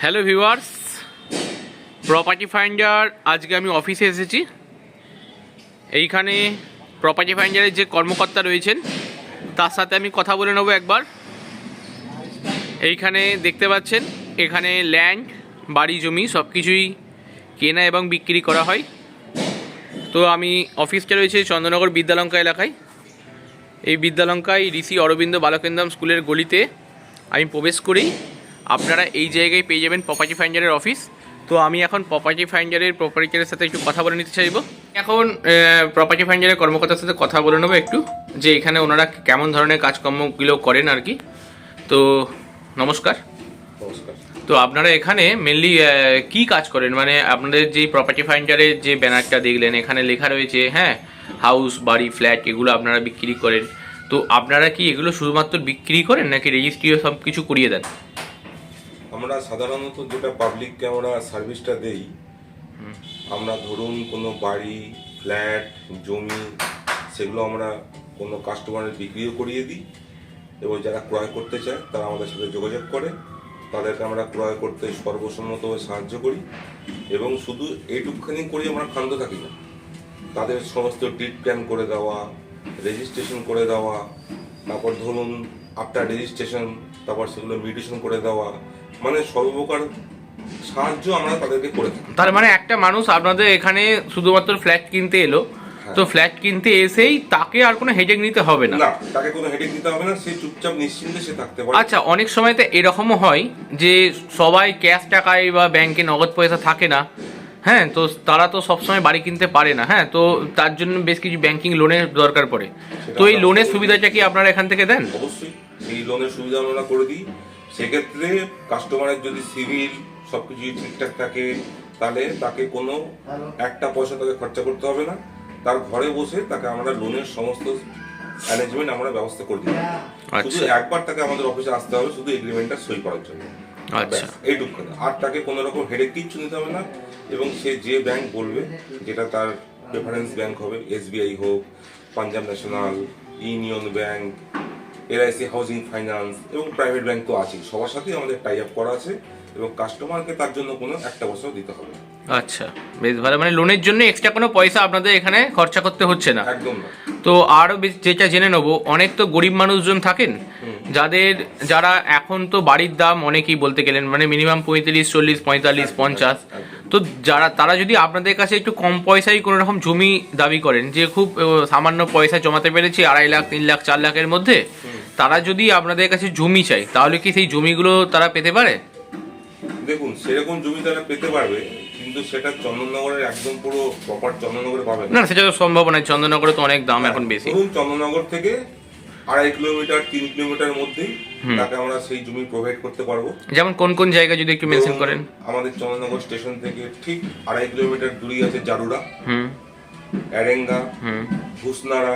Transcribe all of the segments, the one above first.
Hello viewers, property finder আজকে আমি অফিসে এসেছি। এইখানে প্রপার্টি ফাইন্ডারের যে কর্মকর্তা রয়েছেন তার সাথে আমি কথা বলে নেব একবার। এইখানে দেখতে পাচ্ছেন এখানে ল্যান্ড, বাড়ি, জমি সব কিছুই কেনা এবং বিক্রি করা হয়। তো আমি অফিসটা রয়েছে চন্দ্রনগর বিদ্যালঙ্কা এলাকায়। এই বিদ্যালঙ্কায় ঋষি অরবিন্দ বালকেন্দ্রম স্কুলের গলিতে আমি প্রবেশ করি। আপনারা এই জায়গায় পেয়ে যাবেন প্রপার্টি ফাইন্ডারের অফিস। তো আমি এখন প্রপার্টি ফাইন্ডারের প্রপার্টিটারের সাথে একটু কথা বলে নিতে চাইব। এখন প্রপার্টি ফাইন্ডারের কর্মকর্তার সাথে কথা বলে নেবো একটু, যে এখানে ওনারা কেমন ধরনের কাজকর্মগুলো করেন আর কি। তো নমস্কার। তো আপনারা এখানে মেনলি কি কাজ করেন, মানে আপনাদের যে প্রপার্টি ফাইন্ডারের যে ব্যানারটা দেখলেন এখানে লেখা রয়েছে, হ্যাঁ, হাউস, বাড়ি, ফ্ল্যাট এগুলো আপনারা বিক্রি করেন। তো আপনারা কি এগুলো শুধুমাত্র বিক্রি করেন নাকি রেজিস্ট্রিও সব কিছু করিয়ে দেন? আমরা সাধারণত যেটা পাবলিককে আমরা সার্ভিসটা দেই, আমরা ধরুন কোনো বাড়ি, ফ্ল্যাট, জমি সেগুলো আমরা কোনো কাস্টমারের বিক্রিও করিয়ে দিই, এবং যারা ক্রয় করতে চায় তারা আমাদের সাথে যোগাযোগ করে, তাদেরকে আমরা ক্রয় করতে সর্বসম্মতভাবে সাহায্য করি। এবং শুধু এইটুকখানি করি আমরা ক্ষান্ত থাকি না, তাদের সমস্ত ডিড প্ল্যান করে দেওয়া, রেজিস্ট্রেশন করে দেওয়া, তারপর ধরুন আফটার রেজিস্ট্রেশন তারপর সেগুলো মিউটেশন করে দেওয়া, মানে সর্বপ্রকার সাহায্য আমরা তাদেরকে করে থাকি। তার মানে একটা মানুষ আপনাদের এখানে শুধুমাত্র ফ্ল্যাট কিনতে এলো, তো ফ্ল্যাট কিনতে এসেই তাকে আর কোনো হেডেক নিতে হবে না? না, তাকে কোনো হেডেক নিতে হবে না, সে চুপচাপ নিশ্চিন্তে সে থাকতে পারে। আচ্ছা, অনেক সময় তো এরকমও হয় যে সবাই ক্যাশ টাকায় বা ব্যাংকে নগদ পয়সা থাকে না, হ্যাঁ, তো তারা তো সবসময় বাড়ি কিনতে পারে না, হ্যাঁ, তো তার জন্য বেশ কিছু ব্যাংকিং লোনের দরকার পড়ে। তো এই লোনের সুবিধাটা কি আপনারা এখান থেকে দেন? অবশ্যই, এই লোনের সুবিধা আমরা করে দিই। সেক্ষেত্রে কাস্টমারের যদি সিভিল সবকিছু ঠিকঠাক থাকে তাহলে তাকে কোনো একটা পয়সা তাকে খরচা করতে হবে না, তার ঘরে বসে তাকে আমরা লোনের সমস্ত ম্যানেজমেন্ট আমরা ব্যবস্থা করে দিই। শুধু একবার তাকে আমাদের অফিসে আসতে হবে শুধু এগ্রিমেন্টটা সই করার জন্য। আচ্ছা, এইটুকু, আর তাকে কোনো রকম হেডেক কিচ্ছু নিতে হবে না। এবং সে যে ব্যাংক বলবে, যেটা তার প্রেফারেন্স ব্যাংক হবে, SBI হোক, Punjab national, union bank, LIC housing finance এবং প্রাইভেট ব্যাংক তো আছেই, সবার সাথেই আমাদের টাই আপ করা আছে, এবং কাস্টমারকে তার জন্য কোনো একটা পয়সাও দিতে হবে না। আচ্ছা, বেশ ভালো, মানে লোনের জন্য এক্সট্রা কোনো পয়সা আপনাদের এখানে খরচা করতে হচ্ছে না? একদম না। তো আরও যেটা জেনে নেবো, অনেক তো গরিব মানুষজন থাকেন যারা এখন তো বাড়ির দাম অনেকেই বলতে গেলেন মানে মিনিমাম 35, 40, 45, 50, তো তারা যদি আপনাদের কাছে একটু কম পয়সায় কোনো রকম জমি দাবি করেন, যে খুব সামান্য পয়সা জমাতে পেরেছি 2.5 লাখ, 3 লাখ, 4 লাখের মধ্যে, তারা যদি আপনাদের কাছে জমি চায় তাহলে কি সেই জমিগুলো তারা পেতে পারে? দেখুন, সেরকম জমি তারা পেতে পারবে, কিন্তু সেটা চন্দননগরের একদম পুরো প্রপার চন্দননগরে পাবে না, সেটা তো সম্ভব নয়, চন্দননগরে তো অনেক দাম এখন বেশি। চন্দননগর থেকে 2.5 কিলোমিটার 3 কিলোমিটার মধ্যেই তাকে আমরা সেই জমি প্রোভাইড করতে পারবো। যেমন কোন কোন জায়গা যদি একটু মেনশন করেন? আমাদের চন্দননগর স্টেশন থেকে ঠিক 2.5 কিলোমিটার দূরেই আছে জারুড়া, এরেঙ্গা, ভুসনাড়া।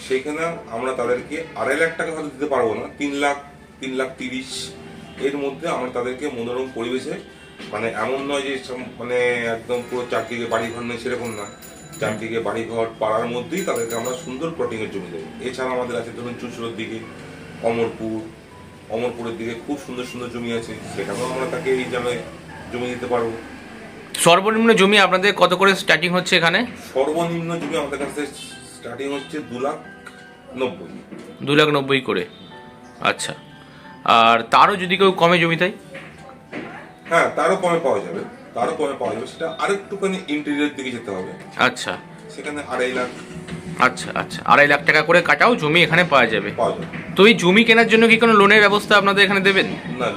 সেখানে আমরা তাদেরকে 2.5 লাখ টাকা হয়তো দিতে পারবো না, 3 লাখ, 3,30,000 এর মধ্যে আমরা তাদেরকে মনোরম পরিবেশে, মানে এমন নয় যে মানে একদম পুরো চারদিকে বাড়িঘর নেই সেরকম না, চারদিকে বাড়িঘর পাড়ার মধ্যেই তাদেরকে আমরা সুন্দর প্লটিং এর জমি দেবো। এছাড়া আমাদের আছে ধরুন চুঁচুড়ার দিকে, অমরপুরের দিকে খুব সুন্দর সুন্দর জমি আছে, সেখানেও আমরা তাকে এই জায়গায় জমি দিতে পারবো। সর্বনিম্ন জমি আপনাদের কত করে স্টার্টিং হচ্ছে এখানে? সর্বনিম্ন জমি আমাদের কাছে স্টার্টিং হচ্ছে 2,90,000। 2,90,000 করে? আচ্ছা, আর তারও যদি কেউ কমে জমি চাই? হ্যাঁ, তারও কমে পাওয়া যাবে, সেটা আরেকটুখানি ইন্টেরিয়র দিকে যেতে হবে। আচ্ছা, সেখানে 2.5 লাখ। আচ্ছা আচ্ছা, 2.5 লাখ টাকা করে কাটাও জমি এখানে পাওয়া যাবে। তো এই জমি কেনার জন্য কি কোনো লোনের ব্যবস্থা আপনাদের এখানে দেবেন? না,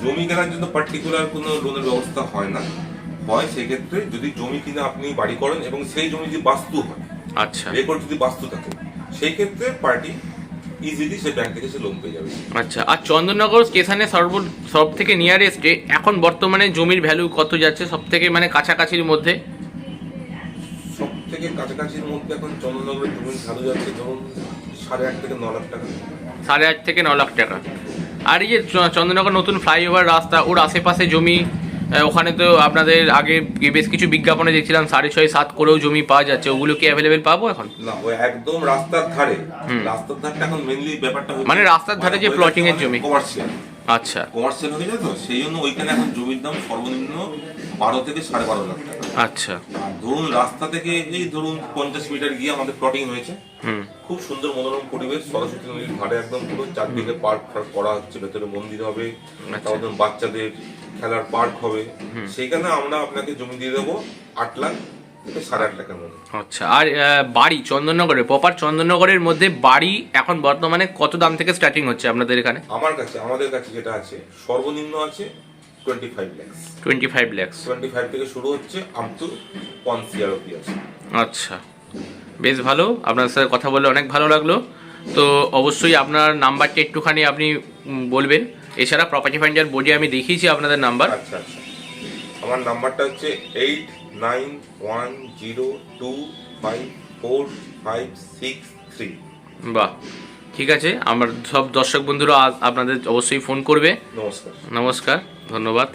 জমি কেনার জন্য পার্টিকুলার কোনো লোনের ব্যবস্থা হয় না। হয় সেক্ষেত্রে যদি জমি কিনে আপনি বাড়ি করেন এবং সেই জমি যদি বাস্তু হয়, আচ্ছা, রেকর্ড যদি বাস্তু থাকে, সেই ক্ষেত্রে পার্টি ইজিলি সে ব্যাংক থেকে সে লোন পেয়ে যাবে। আচ্ছা, আর চন্দননগর স্টেশনে সব থেকে নিয়ারেস্টে এখন বর্তমানে জমির ভ্যালু কত যাচ্ছে সব থেকে, মানে কাছাকাছির মধ্যে? সব থেকে কাছাকাছির মধ্যে এখন চন্দননগরের জমির ভ্যালু যাচ্ছে ধরুন 8.5 থেকে 9 লাখ টাকা। 8.5 থেকে 9 লাখ টাকা। আর এই যে চন্দননগর নতুন ফ্লাইওভার রাস্তা, ওর আশেপাশে জমি, ওখানে তো আপনাদের আগে বেশ কিছু বিজ্ঞাপনে দেখছিলাম 6.5, 7 করেও জমি পাওয়া যাচ্ছে, ওগুলো কি অ্যাভেলেবেল পাবো এখন? না, ওই একদম রাস্তার ধারে, রাস্তার ধারটা এখন মেইনলি ব্যাপারটা হচ্ছে মানে রাস্তার ধারে যে প্লটিং এর জমি, আচ্ছা কমার্শিয়াল হয়ে যায় তো, সেই জন্য ওইখানে এখন জমির দাম সর্বনিম্ন 12 থেকে 12.5 লাখ টাকা। আচ্ছা। আর ধরুন রাস্তা থেকে এই ধরুন 50 মিটার গিয়ে আমাদের প্লটিং হয়েছে, হুম। খুব সুন্দর মনোরম পরিবেশ, সরস্বতী নদীর ধারে একদম পুরো চারদিকে পার্ক ফার্ক করা হচ্ছে, ভেতরে মন্দির হবে, তারপর বাচ্চাদের খেলার পার্ক হবে, সেইখানে আমরা আপনাকে জমি দিয়ে দেবো 8 লাখ থেকে 8.5 লাখের মধ্যে। আচ্ছা। আর বাড়ি চন্দননগরে, প্রপার চন্দননগরের মধ্যে বাড়ি এখন বর্তমানে কত দাম থেকে স্টার্টিং হচ্ছে আপনাদের এখানে? আমাদের কাছে যেটা আছে সর্বনিম্ন আছে 25 লাখ। 25 লাখ 25 থেকে শুরু হচ্ছে আপ টু 1 CR অব্দি আছে। আচ্ছা, বেশ ভালো। আপনার সাথে কথা বলে অনেক ভালো লাগলো। তো অবশ্যই আপনার নাম্বারটা একটুখানি আপনি বলবেন। এছাড়া প্রপার্টি ফাইন্ডার বোর্ডে আমি দেখিয়েছি আপনাদের নাম্বার। আচ্ছা আচ্ছা, আমার নাম্বারটা হচ্ছে 8910254563। বাহ, ঠিক আছে। আমার সব দর্শক বন্ধুরা আপনাদের অবশ্যই ফোন করবে। নমস্কার। নমস্কার, ধন্যবাদ।